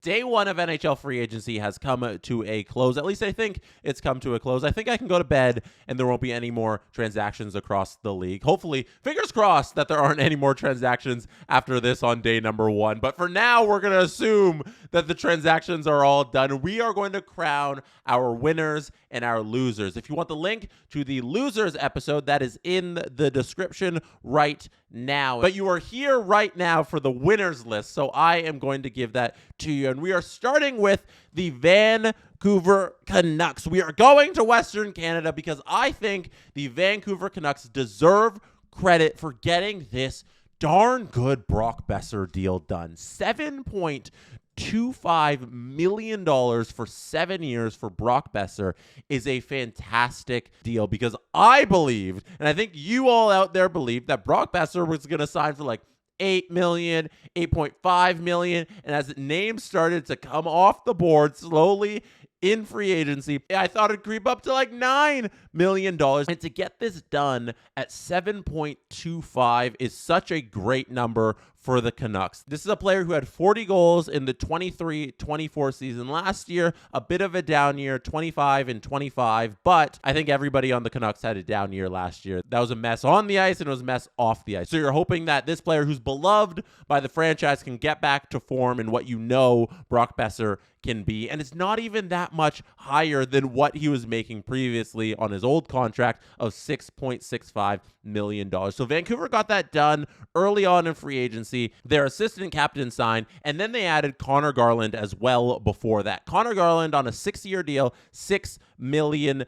Day one of NHL free agency has come to a close. At least I think it's come to a close. I think I can go to bed and there won't be any more transactions across the league. Hopefully, fingers crossed that there aren't any more transactions after this on day number one. But for now, we're going to assume that the transactions are all done. We are going to crown our winners and our losers. If you want the link to the losers episode, that is in the description right now. But you are here right now for the winners list, so I am going to give that to you. And we are starting with the Vancouver Canucks. We are going to Western Canada because I think the Vancouver Canucks deserve credit for getting this darn good Brock Boeser deal done. $7.25 million for 7 years for Brock Boeser is a fantastic deal because I believed, and I think you all out there believe, that Brock Boeser was going to sign for like $8 million, $8.5 million, and as names started to come off the board slowly in free agency, I thought it'd creep up to like $9 million. And to get this done at 7.25 is such a great number for the Canucks. This is a player who had 40 goals in the 23-24 season last year, a bit of a down year, 25 and 25, but I think everybody on the Canucks had a down year last year. That was a mess on the ice and it was a mess off the ice. So you're hoping that this player who's beloved by the franchise can get back to form and what you know Brock Boeser can be. And it's not even that much higher than what he was making previously on his old contract of $6.65 million. So Vancouver got that done early on in free agency. Their assistant captain signed, and then they added Connor Garland as well before that. Connor Garland on a 6-year deal, $6 million.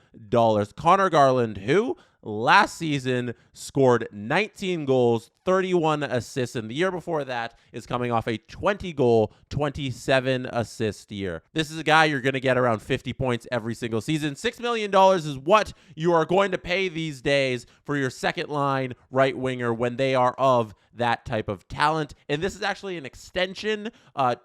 Connor Garland, who last season scored 19 goals, 31 assists, and the year before that is coming off a 20-goal, 27-assist year. This is a guy you're going to get around 50 points every single season. $6 million is what you are going to pay these days for your second-line right winger when they are of that type of talent. And this is actually an extension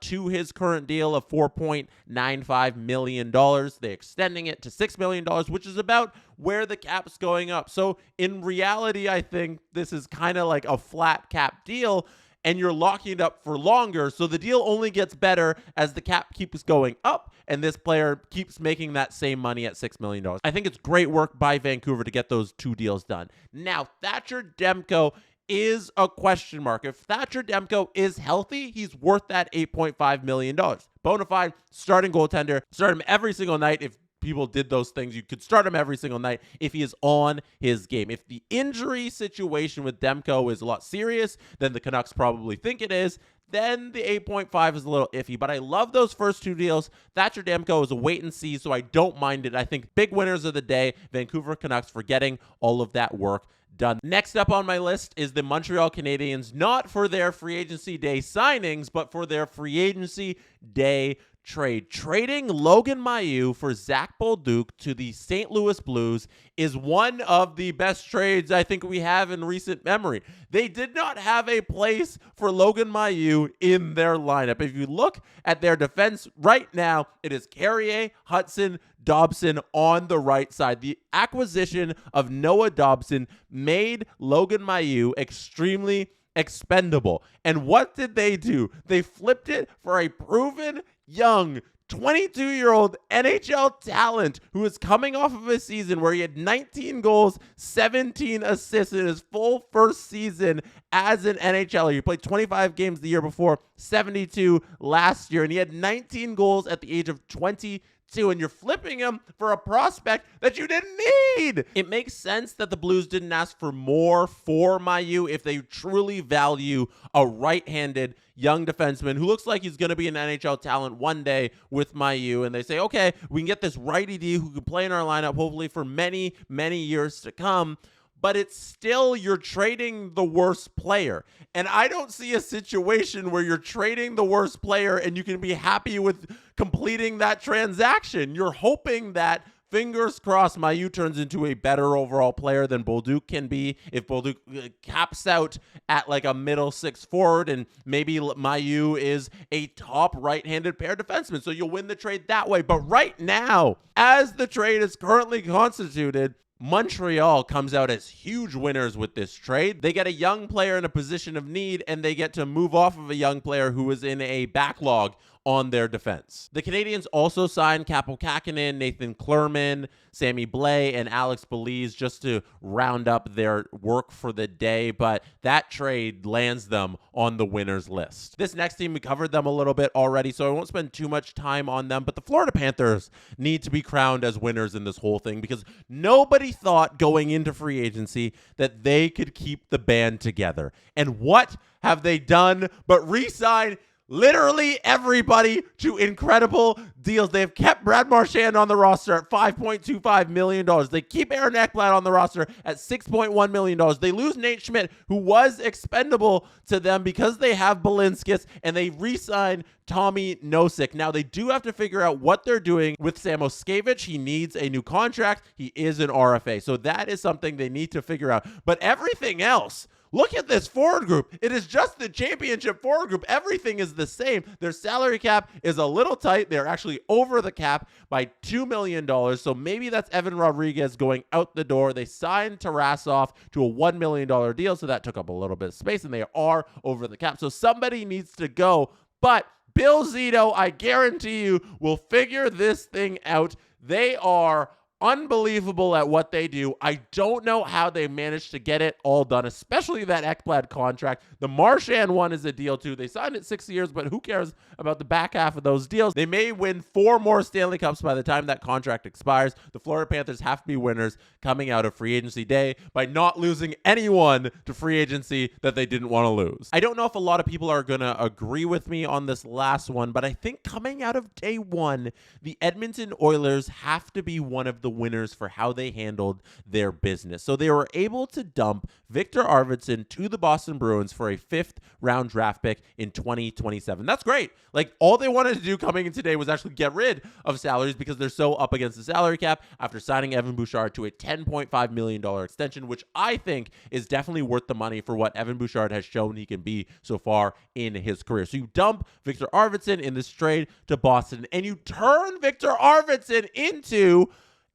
to his current deal of $4.95 million. They're extending it to $6 million, which is about where the cap's going up. So in reality, I think this is kind of like a flat cap deal, and you're locking it up for longer. So the deal only gets better as the cap keeps going up and this player keeps making that same money at $6 million. I think it's great work by Vancouver to get those two deals done. Now, Thatcher Demko is a question mark. If Thatcher Demko is healthy, he's worth that $8.5 million. Bonafide starting goaltender. Start him every single night. If people did those things, you could start him every single night if he is on his game. If the injury situation with Demko is a lot serious than the Canucks probably think it is, then the 8.5 is a little iffy. But I love those first two deals. Thatcher Demko is a wait and see, so I don't mind it. I think big winners of the day, Vancouver Canucks, for getting all of that work done. Next up on my list is the Montreal Canadiens, not for their free agency day signings, but for their free agency day trade. Trading Logan Mailloux for Zach Bolduc to the St. Louis Blues is one of the best trades I think we have in recent memory. They did not have a place for Logan Mailloux in their lineup. If you look at their defense right now, it is Carrier, Hudson, Dobson on the right side. The acquisition of Noah Dobson made Logan Mailloux extremely expendable. And what did they do? They flipped it for a proven young 22-year-old NHL talent who is coming off of a season where he had 19 goals, 17 assists in his full first season as an NHLer. He played 25 games the year before, 72 last year, and he had 19 goals at the age of 22. And you're flipping him for a prospect that you didn't need. It makes sense that the Blues didn't ask for more for Mailloux if they truly value a right-handed young defenseman who looks like he's going to be an NHL talent one day with Mailloux. And they say, okay, we can get this righty D who can play in our lineup hopefully for many, many years to come. But it's still, you're trading the worst player. And I don't see a situation where you're trading the worst player and you can be happy with completing that transaction. You're hoping that, fingers crossed, Mailloux turns into a better overall player than Bolduc can be. If Bolduc caps out at like a middle six forward, and maybe Mailloux is a top right-handed pair defenseman. So you'll win the trade that way. But right now, as the trade is currently constituted, Montreal comes out as huge winners with this trade. They get a young player in a position of need, and they get to move off of a young player who was in a backlog on their defense. The Canadiens also signed Kaapo Kähkönen, Nathan Clermont, Sammy Blais, and Alex Belize just to round up their work for the day, but that trade lands them on the winners list. This next team, we covered them a little bit already, so I won't spend too much time on them, but the Florida Panthers need to be crowned as winners in this whole thing because nobody thought going into free agency that they could keep the band together. And what have they done but re-sign literally everybody to incredible deals? They've kept Brad Marchand on the roster at $5.25 million. They keep Aaron Ekblad on the roster at $6.1 million. They lose Nate Schmidt, who was expendable to them because they have Balinskis, and they re-sign Tommy Nosek. Now, they do have to figure out what they're doing with Sam Oskevich. He needs a new contract. He is an RFA, so that is something they need to figure out. But everything else, look at this forward group. It is just the championship forward group. Everything is the same. Their salary cap is a little tight. They're actually over the cap by $2 million. So maybe that's Evan Rodriguez going out the door. They signed Tarasov to a $1 million deal, so that took up a little bit of space, and they are over the cap. So somebody needs to go. But Bill Zito, I guarantee you, will figure this thing out. They are unbelievable at what they do. I don't know how they managed to get it all done, especially that Ekblad contract. The Marchand one is a deal too. They signed it 6 years, but who cares about the back half of those deals? They may win 4 more Stanley Cups by the time that contract expires. The Florida Panthers have to be winners coming out of free agency day by not losing anyone to free agency that they didn't want to lose. I don't know if a lot of people are going to agree with me on this last one, but I think coming out of day one, the Edmonton Oilers have to be one of the winners for how they handled their business. So they were able to dump Victor Arvidsson to the Boston Bruins for a 5th round draft pick in 2027. That's great. Like, all they wanted to do coming in today was actually get rid of salaries because they're so up against the salary cap after signing Evan Bouchard to a $10.5 million extension, which I think is definitely worth the money for what Evan Bouchard has shown he can be so far in his career. So you dump Victor Arvidsson in this trade to Boston, and you turn Victor Arvidsson into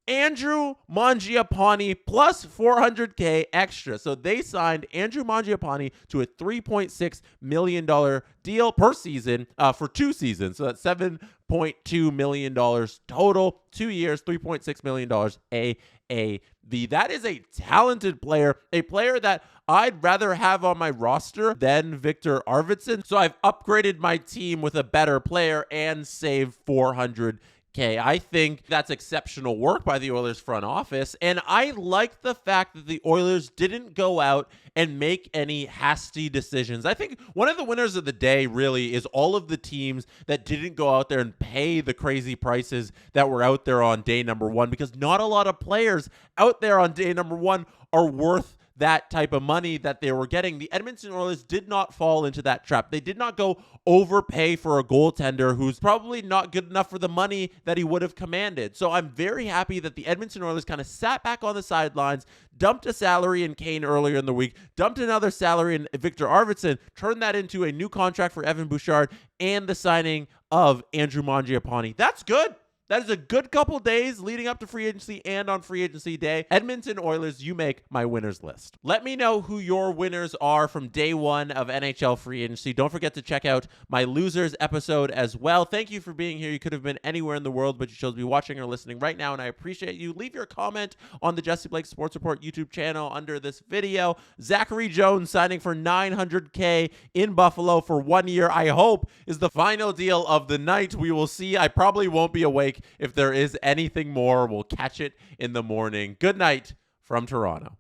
Andrew Mangiapane plus $400K extra. So they signed Andrew Mangiapane to a $3.6 million deal per season for 2 seasons. So that's $7.2 million total, 2 years, $3.6 million AAV. That is a talented player, a player that I'd rather have on my roster than Victor Arvidsson. So I've upgraded my team with a better player and saved $400K. I think that's exceptional work by the Oilers front office, and I like the fact that the Oilers didn't go out and make any hasty decisions. I think one of the winners of the day really is all of the teams that didn't go out there and pay the crazy prices that were out there on day number 1, because not a lot of players out there on day number 1 are worth that type of money that they were getting. The Edmonton Oilers did not fall into that trap. They did not go overpay for a goaltender who's probably not good enough for the money that he would have commanded. So I'm very happy that the Edmonton Oilers kind of sat back on the sidelines, dumped a salary in Kane earlier in the week, dumped another salary in Victor Arvidsson, turned that into a new contract for Evan Bouchard, and the signing of Andrew Mangiapane. That's good. That is a good couple days leading up to free agency and on free agency day. Edmonton Oilers, you make my winners list. Let me know who your winners are from day 1 of NHL free agency. Don't forget to check out my losers episode as well. Thank you for being here. You could have been anywhere in the world, but you chose to be watching or listening right now, and I appreciate you. Leave your comment on the Jesse Blake Sports Report YouTube channel under this video. Zachary Jones signing for $900K in Buffalo for 1 year, I hope is the final deal of the night. We will see. I probably won't be awake. If there is anything more, we'll catch it in the morning. Good night from Toronto.